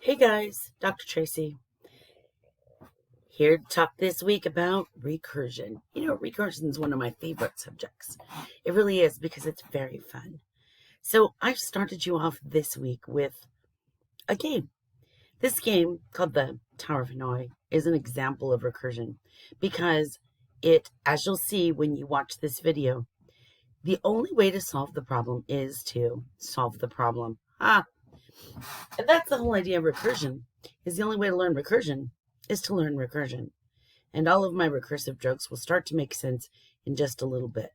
Hey guys, Dr. Tracy here to talk this week about recursion. Recursion is one of my favorite subjects. It really is because it's very fun. So I've started you off this week with a game. This game called the Tower of Hanoi is an example of recursion because it, as you'll see when you watch this video, the only way to solve the problem is to solve the problem. And that's the whole idea of recursion, is the only way to learn recursion is to learn recursion. And all of my recursive jokes will start to make sense in just a little bit.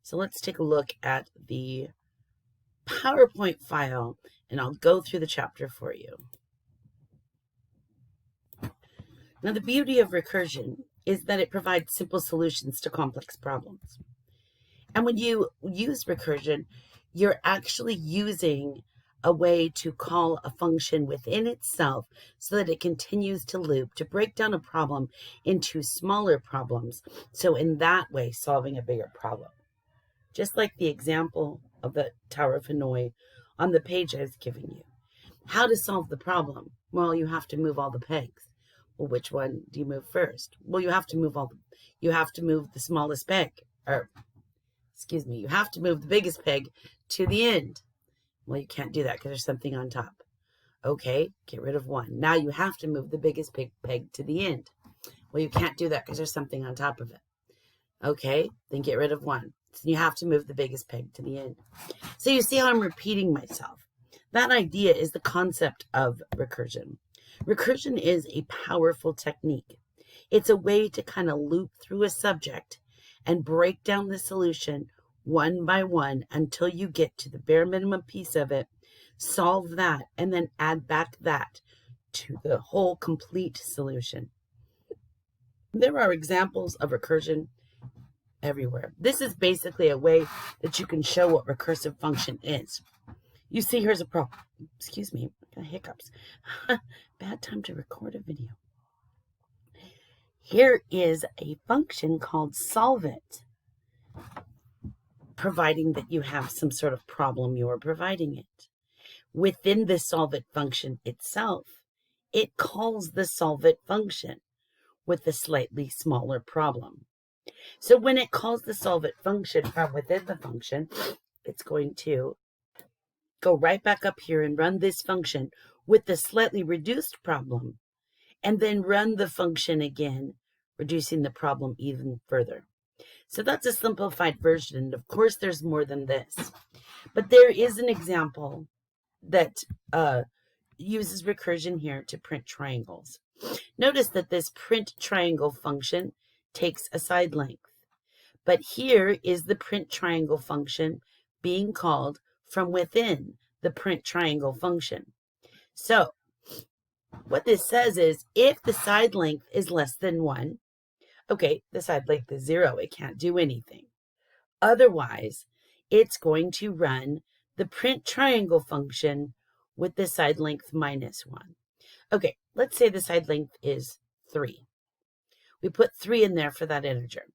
So let's take a look at the PowerPoint file, and I'll go through the chapter for you. Now, the beauty of recursion is that it provides simple solutions to complex problems. And when you use recursion, you're actually using a way to call a function within itself so that it continues to loop, to break down a problem into smaller problems. So in that way, solving a bigger problem. Just like the example of the Tower of Hanoi on the page I was giving you. How to solve the problem? Well, you have to move all the pegs. Well, which one do you move first? Well, you have to move the smallest peg, you have to move the biggest peg to the end. Well, you can't do that because there's something on top. Okay, get rid of one. Now you have to move the biggest peg to the end. Well, you can't do that because there's something on top of it. Okay, then get rid of one. So you have to move the biggest peg to the end. So you see how I'm repeating myself. That idea is the concept of recursion. Recursion is a powerful technique. It's a way to kind of loop through a subject and break down the solution one by one until you get to the bare minimum piece of it, solve that, and then add back that to the whole complete solution. There are examples of recursion everywhere. This is basically a way that you can show what recursive function is. You see, here's a problem. Excuse me, I got hiccups. Bad time to record a video. Here is a function called solve it, providing that you have some sort of problem you're providing it. Within the solve it function itself, it calls the solve it function with a slightly smaller problem. So when it calls the solve it function from within the function, it's going to go right back up here and run this function with the slightly reduced problem, and then run the function again, reducing the problem even further. So that's a simplified version. And of course, there's more than this. But there is an example that uses recursion here to print triangles. Notice that this print triangle function takes a side length. But here is the print triangle function being called from within the print triangle function. So what this says is if the side length is less than 1, okay, the side length is 0. It can't do anything. Otherwise, it's going to run the print triangle function with the side length minus 1. Okay, let's say the side length is 3. We put 3 in there for that integer.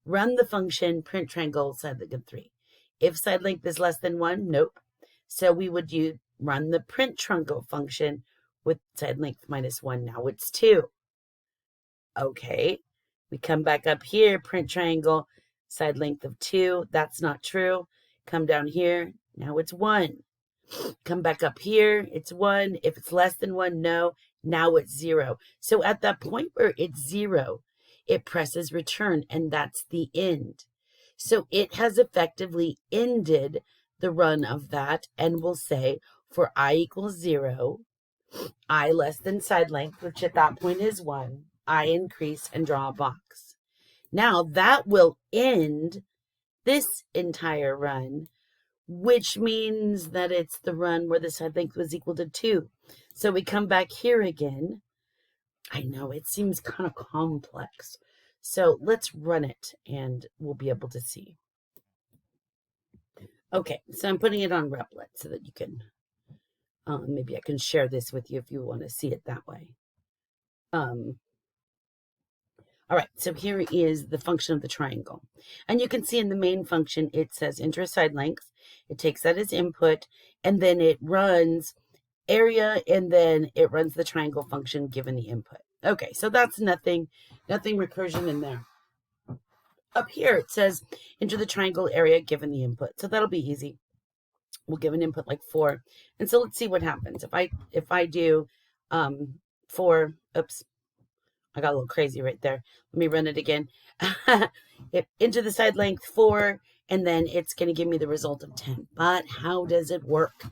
Run the function print triangle side length of 3. If side length is less than 1, nope. So we would run the print triangle function with side length minus 1. Now it's 2. Okay. We come back up here, print triangle, side length of 2. That's not true. Come down here. Now it's 1. Come back up here. It's 1. If it's less than 1, no. Now it's 0. So at that point where it's 0, it presses return, and that's the end. So it has effectively ended the run of that, and will say for I equals 0, I less than side length, which at that point is 1, I increase and draw a box. Now that will end this entire run, which means that it's the run where the side length was equal to 2. So we come back here again. I know it seems kind of complex. So let's run it and we'll be able to see. Okay, so I'm putting it on Replit so that you can, maybe I can share this with you if you want to see it that way. All right, so here is the function of the triangle. And you can see in the main function, it says enter a side length. It takes that as input, and then it runs area, and then it runs the triangle function given the input. Okay, so that's nothing recursion in there. Up here it says enter the triangle area given the input. So that'll be easy. We'll give an input like 4. And so let's see what happens. If I do 4, oops, I got a little crazy right there. Let me run it again. Enter the side length 4, and then it's going to give me the result of 10. But how does it work?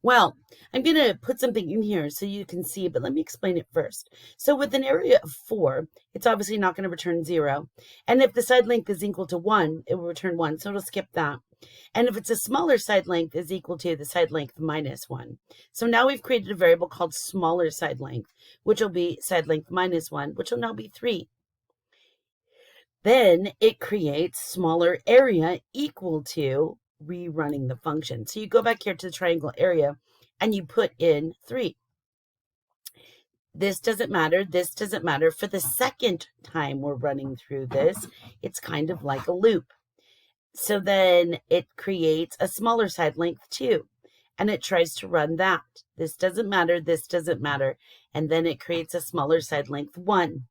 Well, I'm going to put something in here so you can see, but let me explain it first. So with an area of 4, it's obviously not going to return 0. And if the side length is equal to 1, it will return 1, so it'll skip that. And if it's a smaller side length is equal to the side length minus 1. So now we've created a variable called smaller side length, which will be side length minus 1, which will now be 3. Then it creates smaller area equal to rerunning the function. So you go back here to the triangle area and you put in 3. This doesn't matter. This doesn't matter. For the second time we're running through this, it's kind of like a loop. So then it creates a smaller side length 2, and it tries to run that. This doesn't matter. This doesn't matter. And then it creates a smaller side length 1.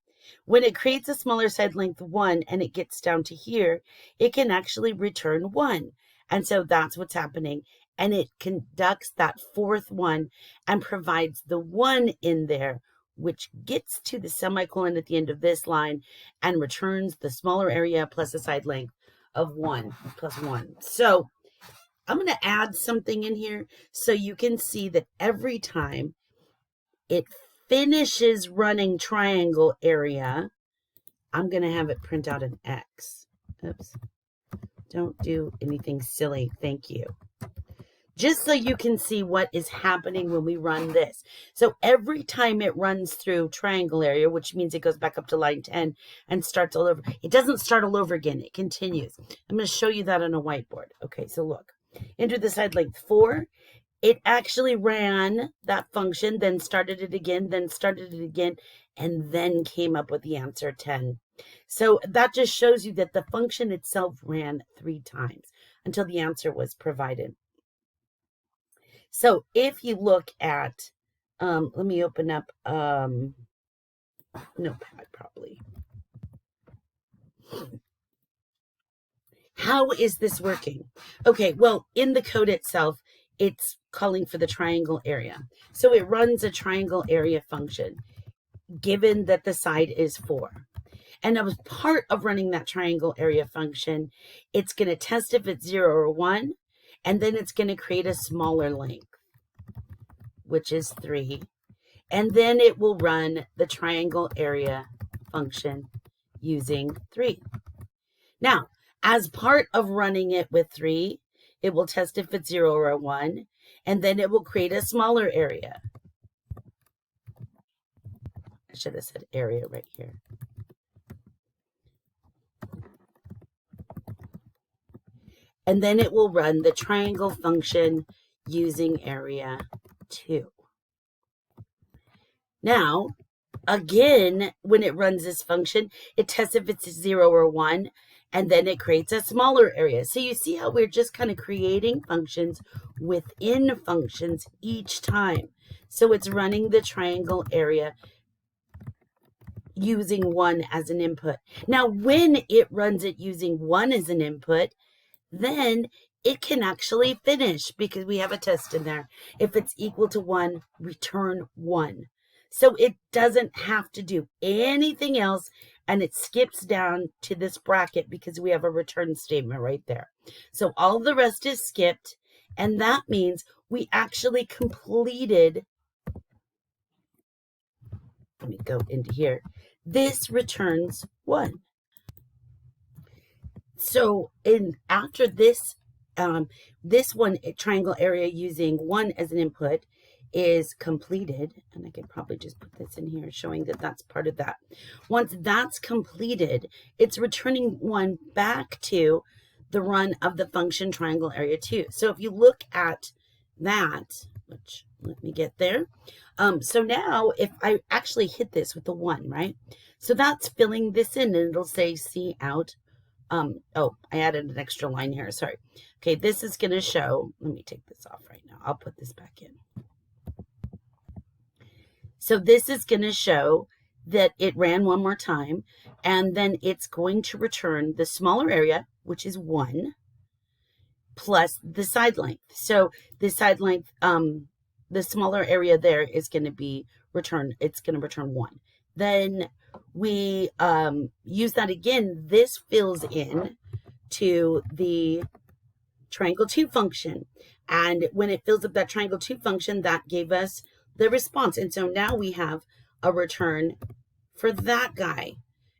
When it creates a smaller side length 1 and it gets down to here, it can actually return 1. And so that's what's happening. And it conducts that fourth one and provides the 1 in there, which gets to the semicolon at the end of this line and returns the smaller area plus a side length of 1 plus 1. So I'm going to add something in here so you can see that every time it finishes running triangle area, I'm going to have it print out an X. Oops. Don't do anything silly. Thank you. Just so you can see what is happening when we run this. So every time it runs through triangle area, which means it goes back up to line 10 and starts all over. It doesn't start all over again. It continues. I'm going to show you that on a whiteboard. Okay, so look. Enter the side length 4. It actually ran that function, then started it again, and then came up with the answer 10. So that just shows you that the function itself ran 3 times until the answer was provided. So if you look at, let me open up Notepad probably. How is this working? Okay, well, in the code itself, it's calling for the triangle area. So it runs a triangle area function, given that the side is 4. And as part of running that triangle area function, it's going to test if it's 0 or 1, and then it's going to create a smaller length, which is 3. And then it will run the triangle area function using 3. Now, as part of running it with 3, it will test if it's 0 or 1, and then it will create a smaller area. I should have said area right here. And then it will run the triangle function using area 2. Now, again, when it runs this function, it tests if it's 0 or 1, and then it creates a smaller area. So you see how we're just kind of creating functions within functions each time. So it's running the triangle area using 1 as an input. Now, when it runs it using 1 as an input, then it can actually finish because we have a test in there. If it's equal to 1, return 1. So it doesn't have to do anything else, and it skips down to this bracket because we have a return statement right there. So all the rest is skipped, and that means we actually completed, let me go into here, this returns 1. So after this, this one, triangle area using 1 as an input, is completed, and I could probably just put this in here showing that that's part of that. Once that's completed, it's returning 1 back to the run of the function triangle area 2. So if you look at that, which let me get there. So now if I actually hit this with the 1, right? So that's filling this in, and it'll say C out. Oh, I added an extra line here. Sorry. Okay, this is going to show, let me take this off right now. I'll put this back in. So this is going to show that it ran one more time, and then it's going to return the smaller area, which is 1, plus the side length. So the side length, the smaller area there is going to be returned. It's going to return 1. Then we use that again. This fills in to the triangle 2 function. And when it fills up that triangle 2 function, that gave us the response. And so now we have a return for that guy.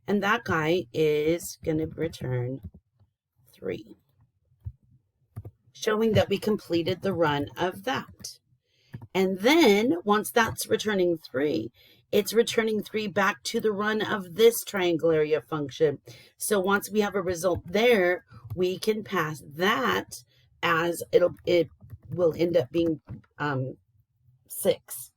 And that guy is going to return 3, showing that we completed the run of that. And then once that's returning 3, it's returning 3 back to the run of this triangle area function. So once we have a result there, we can pass that as it will end up being 6.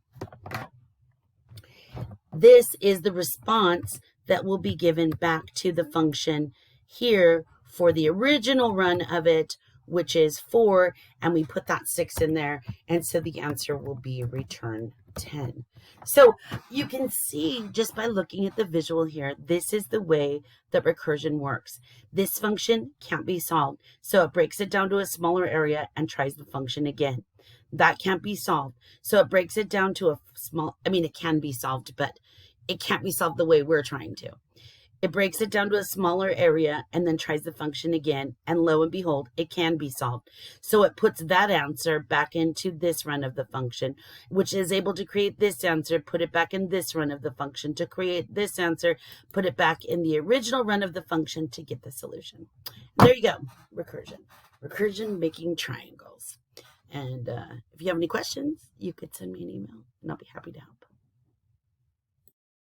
This is the response that will be given back to the function here for the original run of it, which is 4, and we put that 6 in there, and so the answer will be return 10. So you can see just by looking at the visual here, this is the way that recursion works. This function can't be solved, so it breaks it down to a smaller area and tries the function again. That can't be solved, so it breaks it down to a small, it can be solved, but it can't be solved the way we're trying to. It breaks it down to a smaller area and then tries the function again, and lo and behold, it can be solved. So it puts that answer back into this run of the function, which is able to create this answer, put it back in this run of the function to create this answer, put it back in the original run of the function to get the solution. And there you go, recursion. Recursion making triangles. And if you have any questions, you could send me an email, and I'll be happy to help.